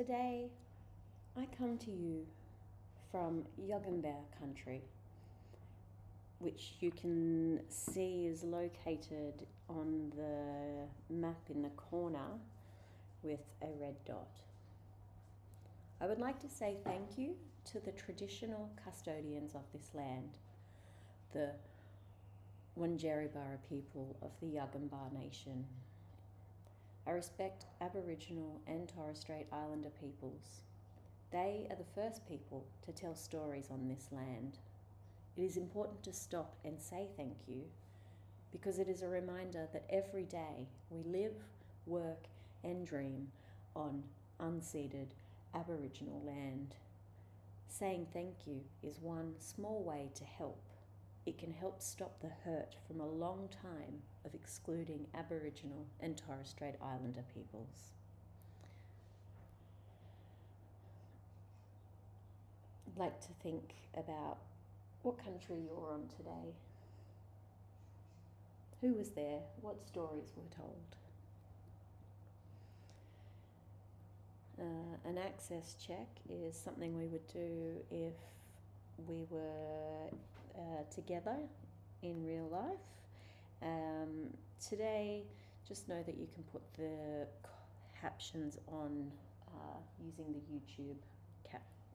Today, I come to you from Yugambeh country, which you can see is located on the map in the corner with a red dot. I would like to say thank you to the traditional custodians of this land, the Wandjarri people of the Yugambeh Nation. I respect Aboriginal and Torres Strait Islander peoples. They are the first people to tell stories on this land. It is important to stop and say thank you because it is a reminder that every day we live, work and dream on unceded Aboriginal land. Saying thank you is one small way to help. It can help stop the hurt from a long time of excluding Aboriginal and Torres Strait Islander peoples. I'd like to think about what country you're on today. Who was there? What stories were told? An access check is something we would do if we were together in real life. Today, just know that you can put the captions on using the YouTube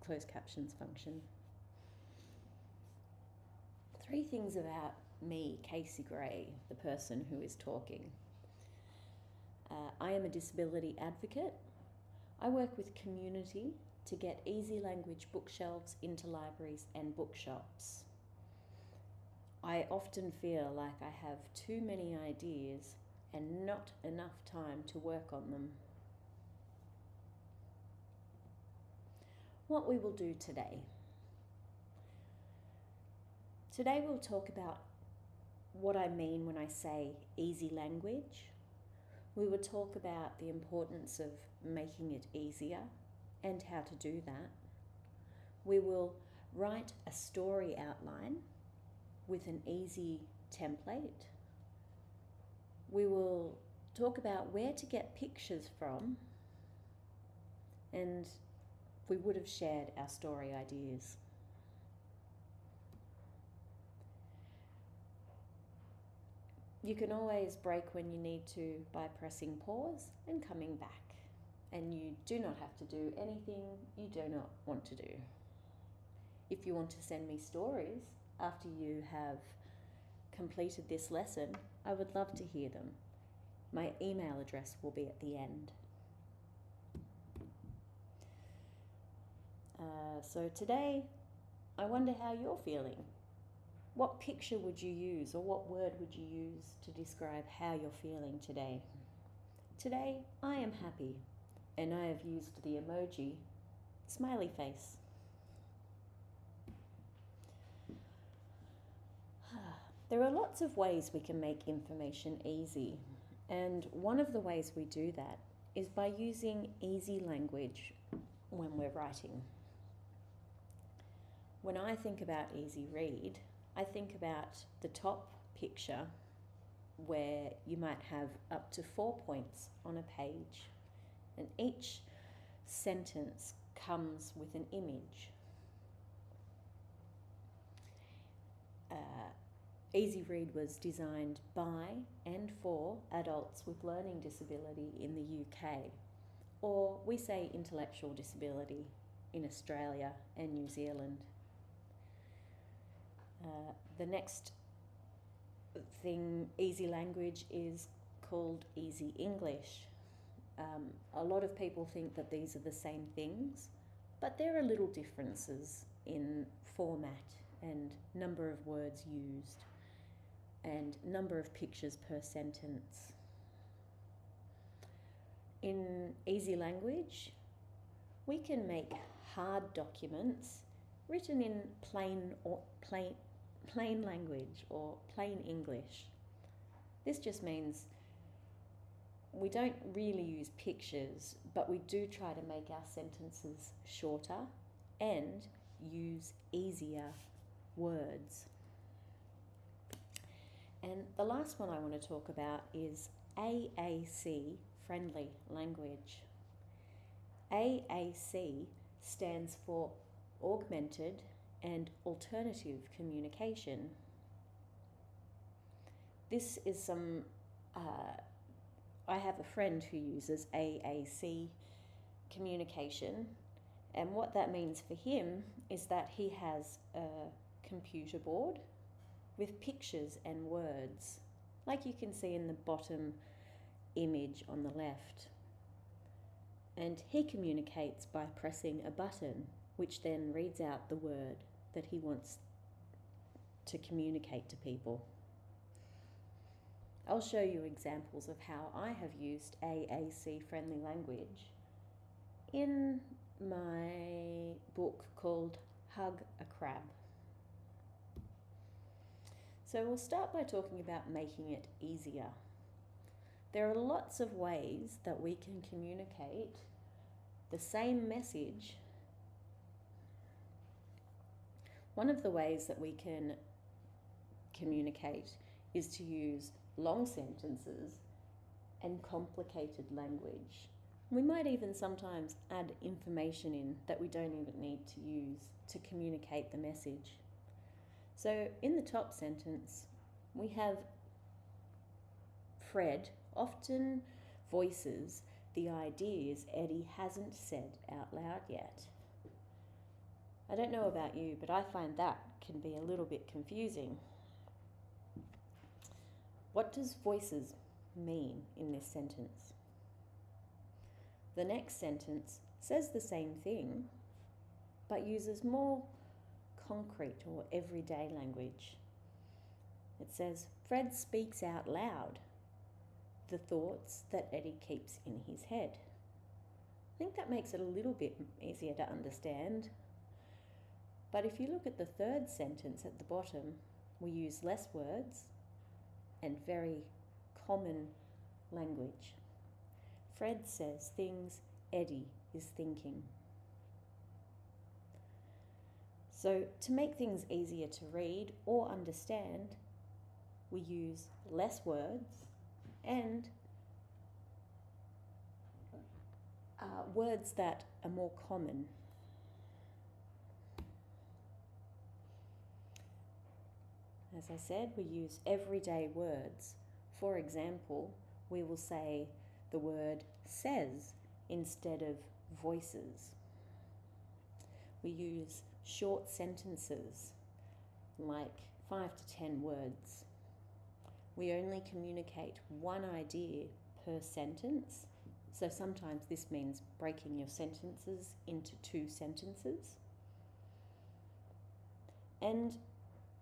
closed captions function. 3 things about me, Casey Gray, the person who is talking. I am a disability advocate. I work with community to get easy language bookshelves into libraries and bookshops. I often feel like I have too many ideas and not enough time to work on them. What we will do today. Today we'll talk about what I mean when I say easy language. We will talk about the importance of making it easier and how to do that. We will write a story outline with an easy template. We will talk about where to get pictures from, and we would have shared our story ideas. You can always break when you need to by pressing pause and coming back. And you do not have to do anything you do not want to do. If you want to send me stories after you have completed this lesson, I would love to hear them. My email address will be at the end. So today, I wonder how you're feeling. What picture would you use or what word would you use to describe how you're feeling today? Today, I am happy, and I have used the emoji smiley face. There are lots of ways we can make information easy, and one of the ways we do that is by using easy language when we're writing. When I think about easy read, I think about the top picture where you might have up to 4 points on a page, and each sentence comes with an image. Easy Read was designed by and for adults with learning disability in the UK, or we say intellectual disability in Australia and New Zealand. The next thing, easy language, is called Easy English. A lot of people think that these are the same things, but there are little differences in format and number of words used and number of pictures per sentence. In easy language, we can make hard documents written in plain language or plain English. This just means we don't really use pictures, but we do try to make our sentences shorter and use easier words. And the last one I want to talk about is AAC, friendly language. AAC stands for Augmented and Alternative Communication. This is I have a friend who uses AAC communication, and what that means for him is that he has a computer board with pictures and words, like you can see in the bottom image on the left. And he communicates by pressing a button, which then reads out the word that he wants to communicate to people. I'll show you examples of how I have used AAC friendly language in my book called Hug a Crab. So we'll start by talking about making it easier. There are lots of ways that we can communicate the same message. One of the ways that we can communicate is to use long sentences and complicated language. We might even sometimes add information in that we don't even need to use to communicate the message. So in the top sentence, we have Fred often voices the ideas Eddie hasn't said out loud yet. I don't know about you, but I find that can be a little bit confusing. What does voices mean in this sentence? The next sentence says the same thing, but uses more concrete or everyday language. It says, Fred speaks out loud the thoughts that Eddie keeps in his head. I think that makes it a little bit easier to understand. But if you look at the third sentence at the bottom, we use less words and very common language. Fred says things Eddie is thinking. So to make things easier to read or understand, we use less words and words that are more common. As I said, we use everyday words. For example, we will say the word says instead of voices. We use short sentences, like 5 to 10 words. We only communicate one idea per sentence, so sometimes this means breaking your sentences into 2 sentences. And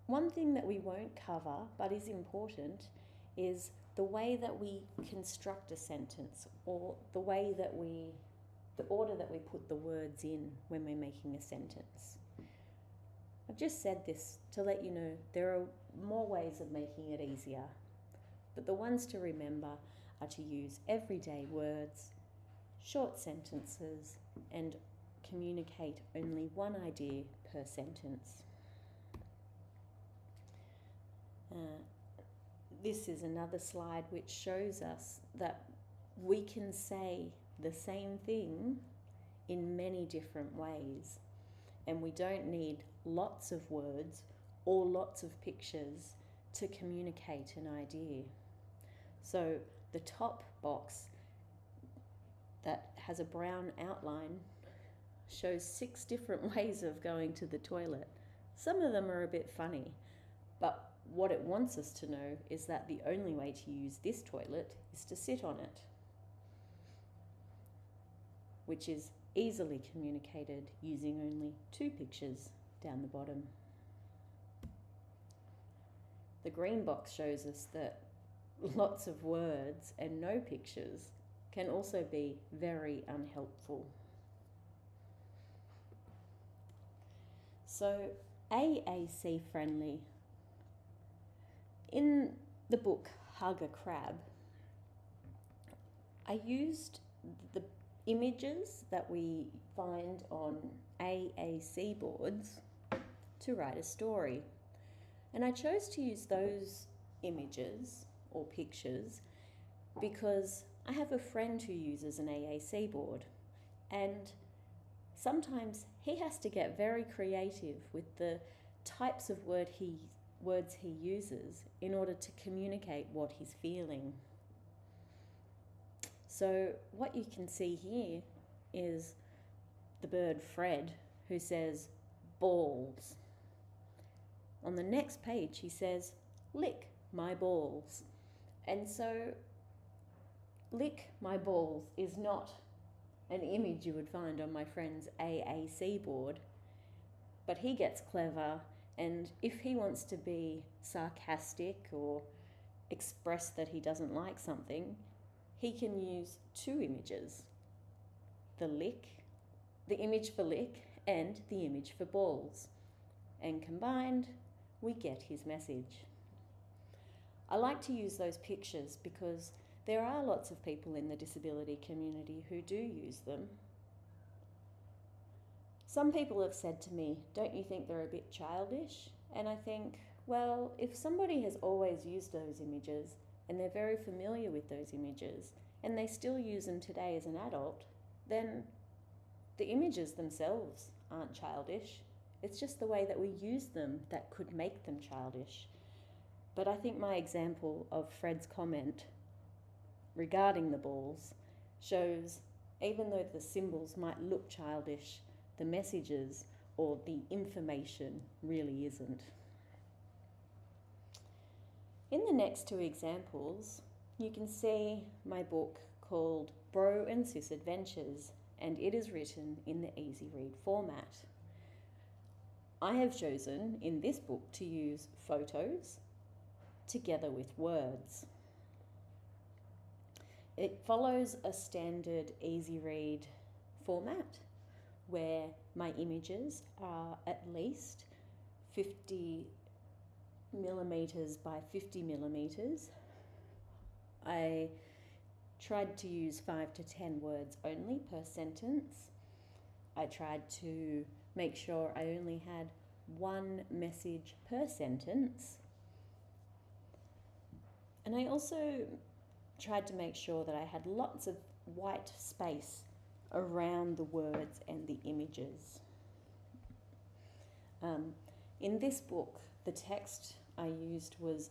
one thing that we won't cover, but is important, is the way that we construct a sentence, or the order that we put the words in when we're making a sentence. I've just said this to let you know there are more ways of making it easier, but the ones to remember are to use everyday words, short sentences, and communicate only one idea per sentence. This is another slide which shows us that we can say the same thing in many different ways, and we don't need lots of words or lots of pictures to communicate an idea. So the top box that has a brown outline shows 6 different ways of going to the toilet. Some of them are a bit funny, but what it wants us to know is that the only way to use this toilet is to sit on it, which is easily communicated using only 2 pictures down the bottom. The green box shows us that lots of words and no pictures can also be very unhelpful. So AAC friendly. In the book Hug a Crab, I used the images that we find on AAC boards to write a story. And I chose to use those images or pictures because I have a friend who uses an AAC board, And sometimes he has to get very creative with the types of words he uses in order to communicate what he's feeling. So what you can see here is the bird Fred, who says balls. On the next page he says lick my balls. And so lick my balls is not an image you would find on my friend's AAC board, but he gets clever, and if he wants to be sarcastic or express that he doesn't like something, he can use two images: the image for lick and the image for balls, and combined we get his message. I like to use those pictures because there are lots of people in the disability community who do use them. Some people have said to me, don't you think they're a bit childish? And I think, well, if somebody has always used those images and they're very familiar with those images and they still use them today as an adult, then the images themselves aren't childish. It's just the way that we use them that could make them childish. But I think my example of Fred's comment regarding the balls shows, even though the symbols might look childish, the messages or the information really isn't. In the next two examples, you can see my book called Bro and Sis Adventures, and it is written in the Easy Read format. I have chosen in this book to use photos together with words. It follows a standard Easy Read format where my images are at least 50 millimeters by 50 millimeters. I tried to use 5 to 10 words only per sentence. I tried to make sure I only had one message per sentence. And I also tried to make sure that I had lots of white space around the words and the images. In this book, the text I used was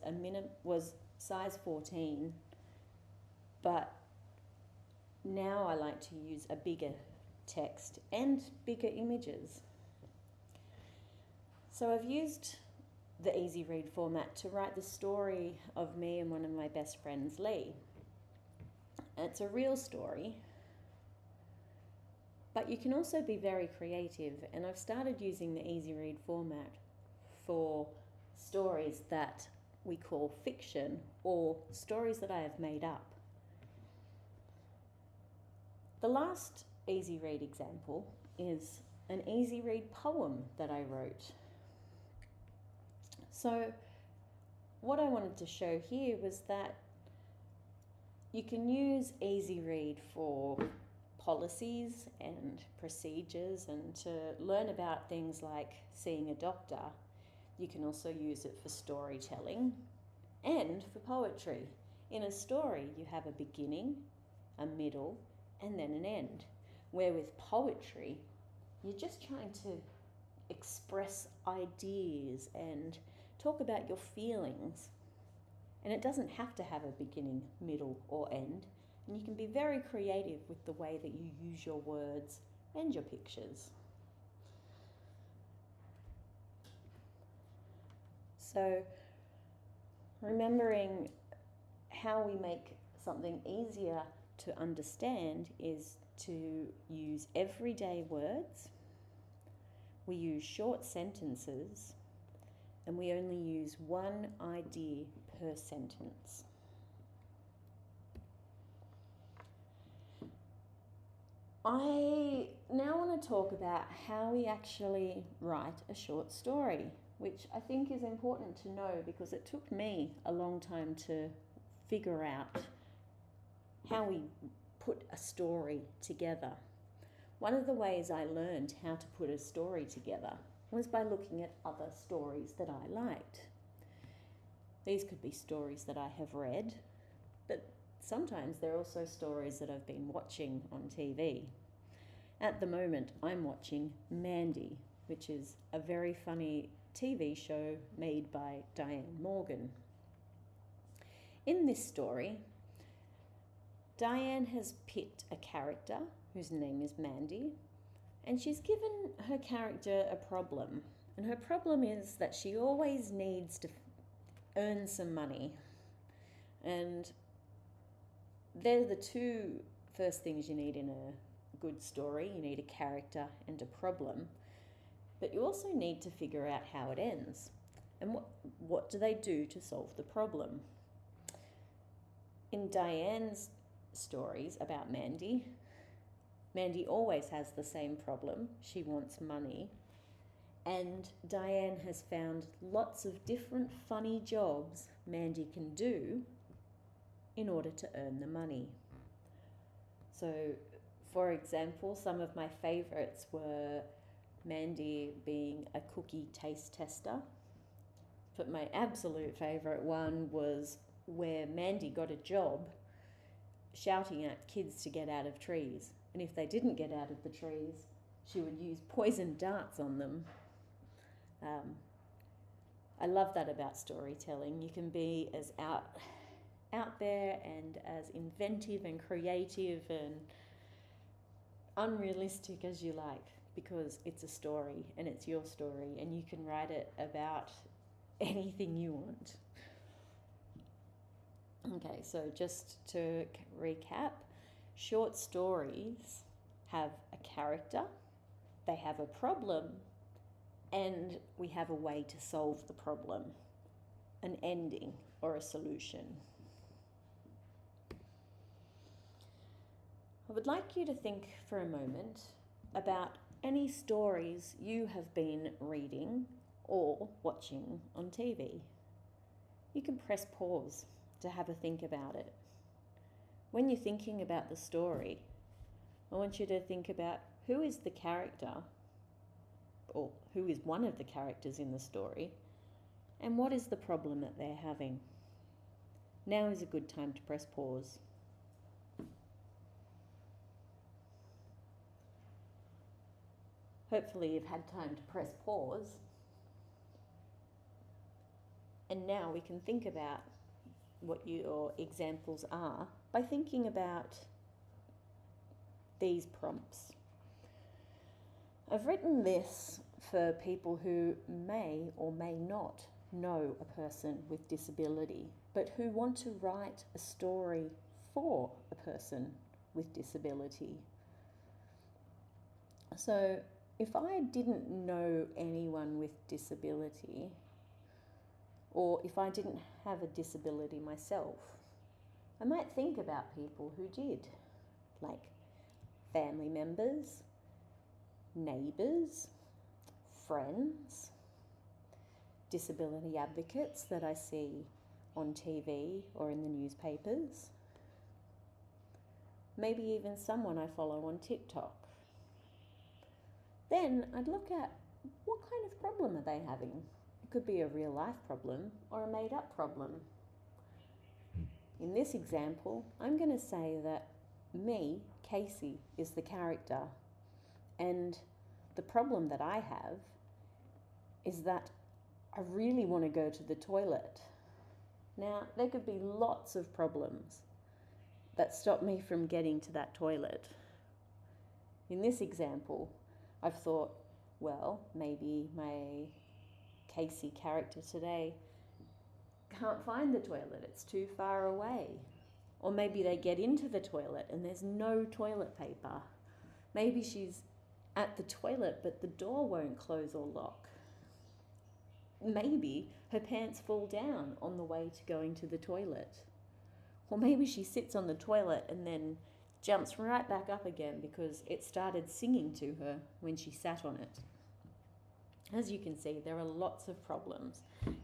size 14, but now I like to use a bigger text and bigger images. So I've used the Easy Read format to write the story of me and one of my best friends, Lee. It's a real story, but you can also be very creative, and I've started using the Easy Read format for stories that we call fiction or stories that I have made up. The last Easy Read example is an Easy Read poem that I wrote. So what I wanted to show here was that you can use Easy Read for policies and procedures and to learn about things like seeing a doctor. You can also use it for storytelling and for poetry. In a story, you have a beginning, a middle, and then an end. Where with poetry, you're just trying to express ideas and talk about your feelings. And it doesn't have to have a beginning, middle, or end. And you can be very creative with the way that you use your words and your pictures. So, remembering how we make something easier to understand is to use everyday words. We use short sentences, and we only use one idea per sentence. I now want to talk about how we actually write a short story, which I think is important to know because it took me a long time to figure out how we put a story together. One of the ways I learned how to put a story together was by looking at other stories that I liked. These could be stories that I have read, but sometimes they're also stories that I've been watching on TV. At the moment, I'm watching Mandy, which is a very funny TV show made by Diane Morgan. In this story, Diane has picked a character whose name is Mandy, and she's given her character a problem. And her problem is that she always needs to earn some money. And they're the two first things you need in a good story. You need a character and a problem. But you also need to figure out how it ends. And what do they do to solve the problem? In Diane's stories about Mandy, Mandy always has the same problem. She wants money. And Diane has found lots of different funny jobs Mandy can do in order to earn the money. So, for example, some of my favourites were Mandy being a cookie taste tester. But my absolute favourite one was where Mandy got a job shouting at kids to get out of trees. And if they didn't get out of the trees, she would use poison darts on them. I love that about storytelling. You can be as out there and as inventive and creative and unrealistic as you like, because it's a story and it's your story and you can write it about anything you want. Okay, so just to recap, short stories have a character, they have a problem, and we have a way to solve the problem, an ending or a solution. I would like you to think for a moment about any stories you have been reading or watching on TV. You can press pause to have a think about it. When you're thinking about the story, I want you to think about who is the character, or who is one of the characters in the story, and what is the problem that they're having. Now is a good time to press pause. Hopefully you've had time to press pause. And now we can think about what your examples are by thinking about these prompts. I've written this for people who may or may not know a person with disability, but who want to write a story for a person with disability. So if I didn't know anyone with disability, or if I didn't have a disability myself, I might think about people who did, like family members, neighbours, friends, disability advocates that I see on TV or in the newspapers, maybe even someone I follow on TikTok. Then I'd look at what kind of problem are they having. It could be a real life problem or a made up problem. In this example, I'm going to say that me, Casey, is the character, and the problem that I have is that I really want to go to the toilet. Now, there could be lots of problems that stop me from getting to that toilet. In this example, I've thought, well, maybe my Casey character today can't find the toilet, it's too far away. Or maybe they get into the toilet and there's no toilet paper. Maybe she's at the toilet but the door won't close or lock. Maybe her pants fall down on the way to going to the toilet. Or maybe she sits on the toilet and then jumps right back up again because it started singing to her when she sat on it. As you can see, there are lots of problems.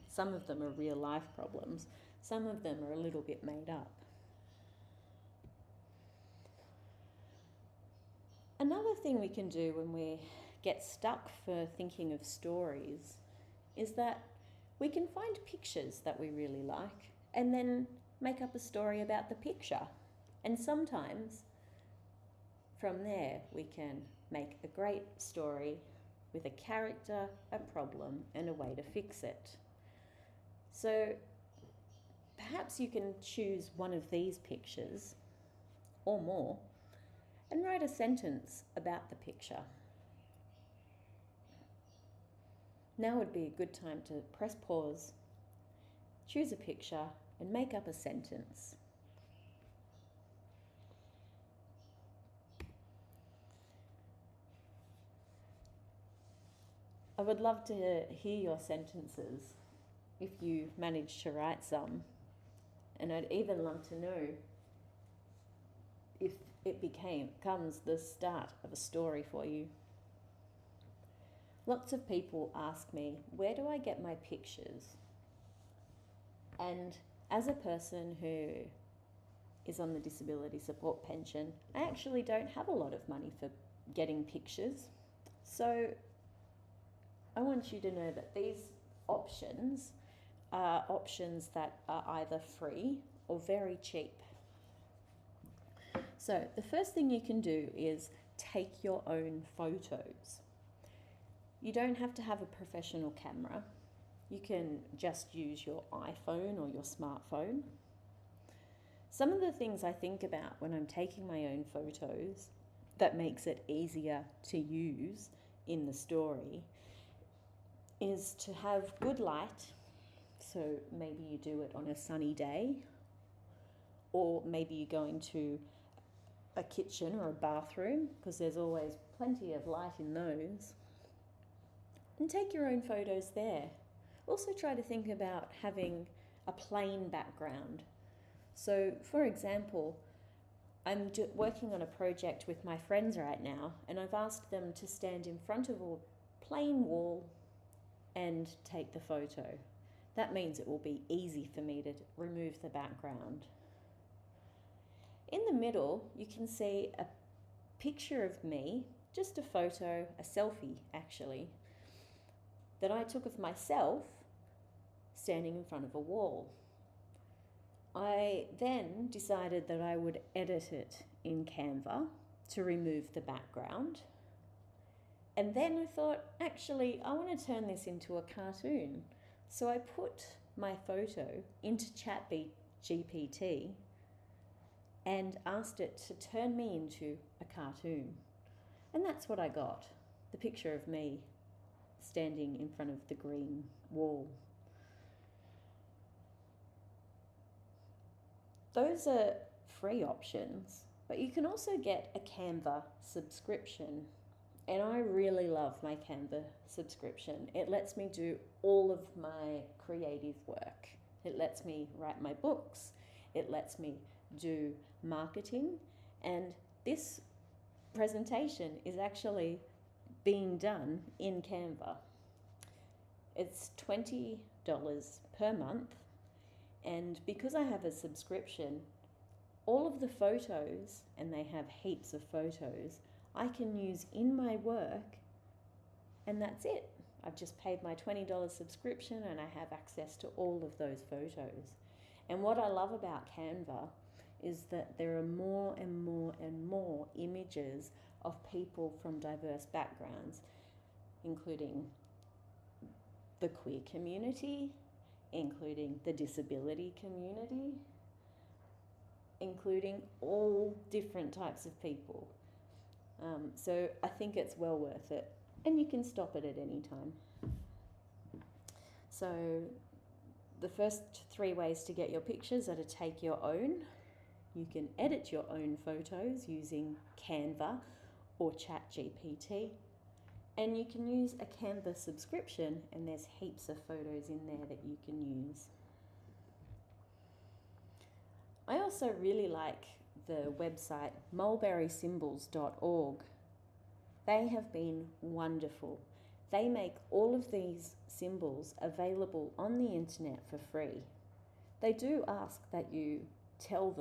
Some of them are real life problems. Some of them are a little bit made up. Another thing we can do when we get stuck for thinking of stories is that we can find pictures that we really like and then make up a story about the picture. And sometimes from there we can make a great story with a character, a problem, and a way to fix it. So perhaps you can choose one of these pictures or more and write a sentence about the picture. Now would be a good time to press pause, choose a picture, and make up a sentence. I would love to hear your sentences if you managed to write some, and I'd even love to know if it becomes the start of a story for you. Lots of people ask me, where do I get my pictures? And as a person who is on the disability support pension, I actually don't have a lot of money for getting pictures. So I want you to know that these options are options that are either free or very cheap. So the first thing you can do is take your own photos. You don't have to have a professional camera. You can just use your iPhone or your smartphone. Some of the things I think about when I'm taking my own photos that makes it easier to use in the story is to have good light. So maybe you do it on a sunny day, or maybe you go into a kitchen or a bathroom, because there's always plenty of light in those, and take your own photos there. Also try to think about having a plain background. So for example, I'm working on a project with my friends right now, and I've asked them to stand in front of a plain wall and take the photo. That means it will be easy for me to remove the background. In the middle, you can see a picture of me, just a photo, a selfie actually, that I took of myself standing in front of a wall. I then decided that I would edit it in Canva to remove the background. And then I thought, actually, I want to turn this into a cartoon. So I put my photo into ChatGPT and asked it to turn me into a cartoon. And that's what I got, the picture of me standing in front of the green wall. Those are free options, but you can also get a Canva subscription. And I really love my Canva subscription. It lets me do all of my creative work. It lets me write my books. It lets me do marketing. And this presentation is actually being done in Canva. It's $20 per month. And because I have a subscription, all of the photos, and they have heaps of photos, I can use in my work, and that's it. I've just paid my $20 subscription and I have access to all of those photos. And what I love about Canva is that there are more and more and more images of people from diverse backgrounds, including the queer community, including the disability community, including all different types of people. So I think it's well worth it, and you can stop it at any time. So the first 3 ways to get your pictures are to take your own. You can edit your own photos using Canva or ChatGPT, and you can use a Canva subscription, and there's heaps of photos in there that you can use. I also really like the website mulberrysymbols.org. They have been wonderful. They make all of these symbols available on the internet for free. They do ask that you tell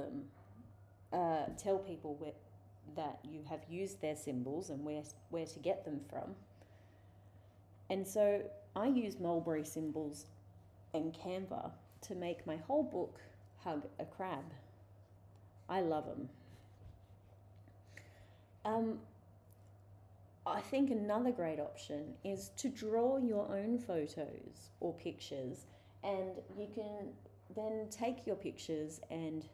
people that you have used their symbols and where to get them from. And so I use Mulberry Symbols and Canva to make my whole book Hug a Crab. I love them. I think another great option is to draw your own photos or pictures, and you can then take your pictures, and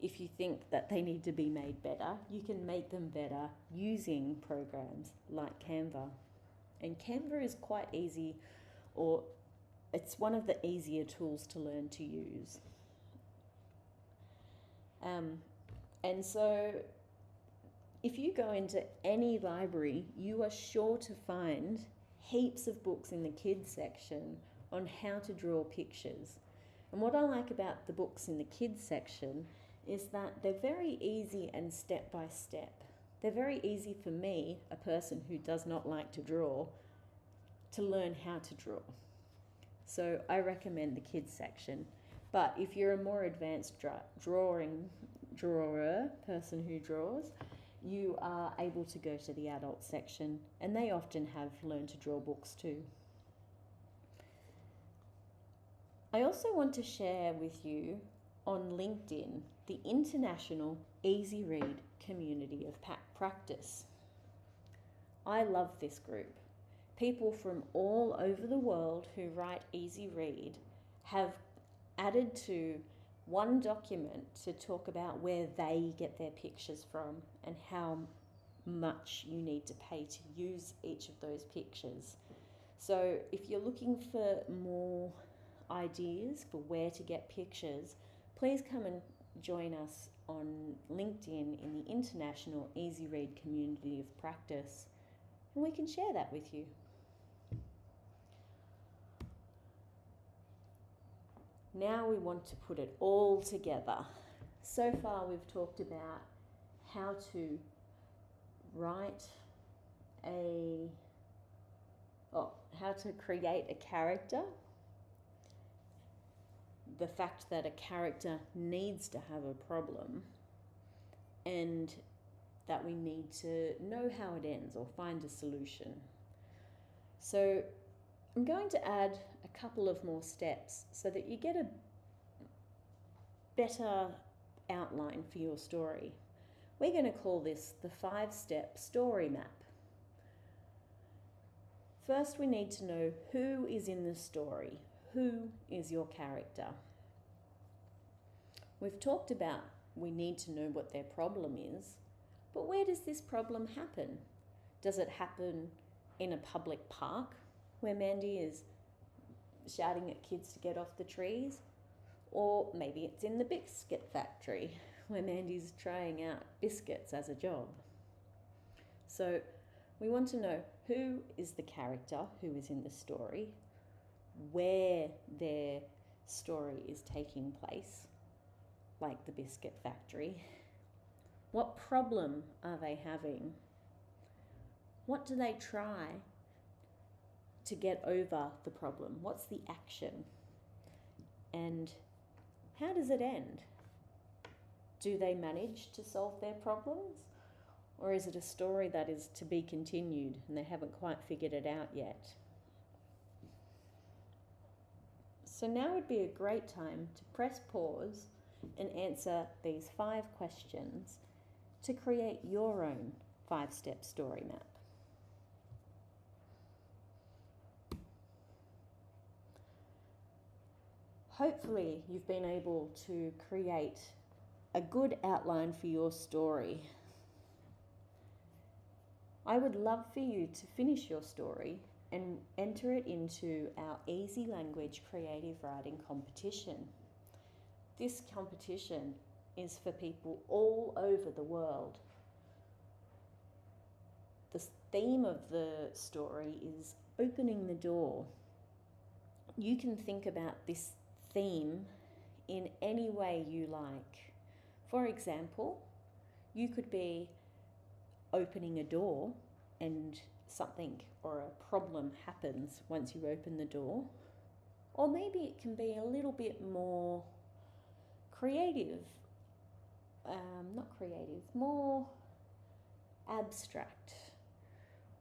if you think that they need to be made better, you can make them better using programs like Canva. And Canva is quite easy, or it's one of the easier tools to learn to use. And so if you go into any library, you are sure to find heaps of books in the kids section on how to draw pictures. And what I like about the books in the kids section is that they're very easy and step by step. They're very easy for me, a person who does not like to draw, to learn how to draw. So I recommend the kids section. But if you're a more advanced drawer, person who draws, you are able to go to the adult section, and they often have learn to draw books too. I also want to share with you on LinkedIn the International Easy Read Community of Practice. I love this group. People from all over the world who write Easy Read have added to one document to talk about where they get their pictures from and how much you need to pay to use each of those pictures. So if you're looking for more ideas for where to get pictures, please come and join us on LinkedIn in the International Easy Read Community of Practice, and we can share that with you. Now we want to put it all together. So far we've talked about how to how to create a character, the fact that a character needs to have a problem, and that we need to know how it ends or find a solution. So I'm going to add a couple of more steps so that you get a better outline for your story. We're going to call this the 5-step story map. First, we need to know who is in the story. Who is your character? We've talked about we need to know what their problem is, but where does this problem happen? Does it happen in a public park where Mandy is shouting at kids to get off the trees? Or maybe it's in the biscuit factory where Mandy's trying out biscuits as a job. So we want to know who is the character, who is in the story, where their story is taking place, like the biscuit factory. What problem are they having? What do they try to get over the problem? What's the action? And how does it end? Do they manage to solve their problems? Or is it a story that is to be continued and they haven't quite figured it out yet? So now would be a great time to press pause and answer these 5 questions to create your own 5-step story map. Hopefully you've been able to create a good outline for your story. I would love for you to finish your story and enter it into our Easy Language Creative Writing competition. This competition is for people all over the world. The theme of the story is opening the door. You can think about this theme in any way you like. For example, you could be opening a door and something or a problem happens once you open the door. Or maybe it can be a little bit more more abstract,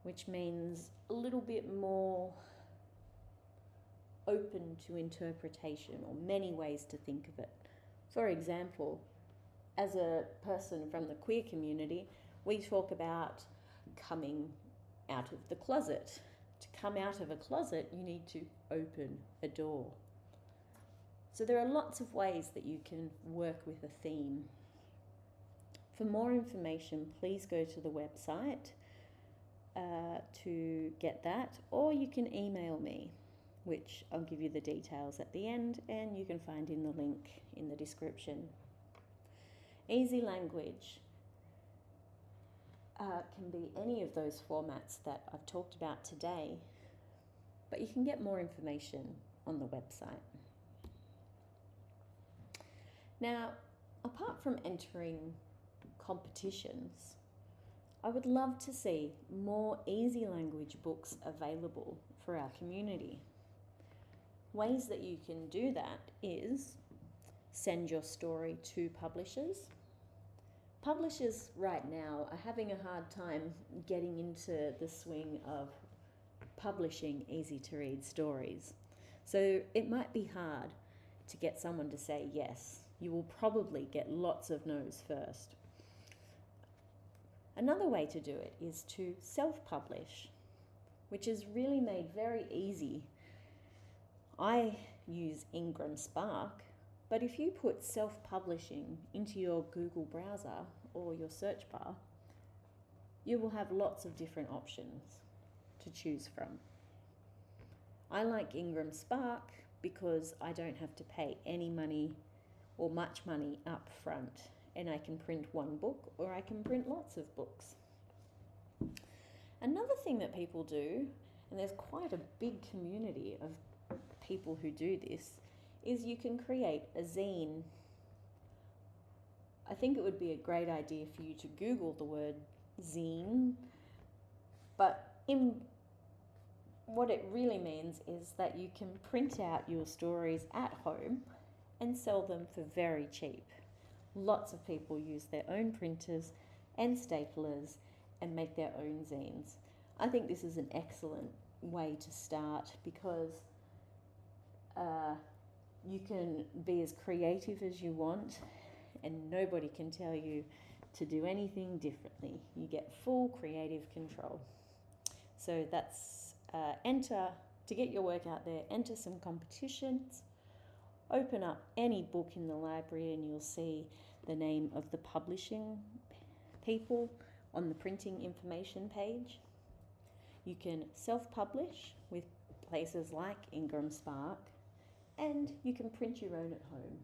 which means a little bit more open to interpretation or many ways to think of it. For example, as a person from the queer community, we talk about coming out of the closet. To come out of a closet, you need to open a door. So there are lots of ways that you can work with a theme. For more information, please go to the website to get that, or you can email me, which I'll give you the details at the end, and you can find in the link in the description. Easy language can be any of those formats that I've talked about today, but you can get more information on the website. Now, apart from entering competitions, I would love to see more easy language books available for our community. Ways that you can do that is send your story to publishers. Publishers right now are having a hard time getting into the swing of publishing easy to read stories. So it might be hard to get someone to say yes. You will probably get lots of no's first. Another way to do it is to self-publish, which is really made very easy. I use Ingram Spark, but if you put self-publishing into your Google browser or your search bar, you will have lots of different options to choose from. I like Ingram Spark because I don't have to pay any money or much money up front, and I can print one book or I can print lots of books. Another thing that people do, and there's quite a big community of people who do this, is you can create a zine. I think it would be a great idea for you to Google the word zine, but what it really means is that you can print out your stories at home and sell them for very cheap. Lots of people use their own printers and staplers and make their own zines. I think this is an excellent way to start because you can be as creative as you want and nobody can tell you to do anything differently. You get full creative control. So that's to get your work out there, enter some competitions, open up any book in the library and you'll see the name of the publishing people on the printing information page. You can self-publish with places like Ingram Spark, and you can print your own at home.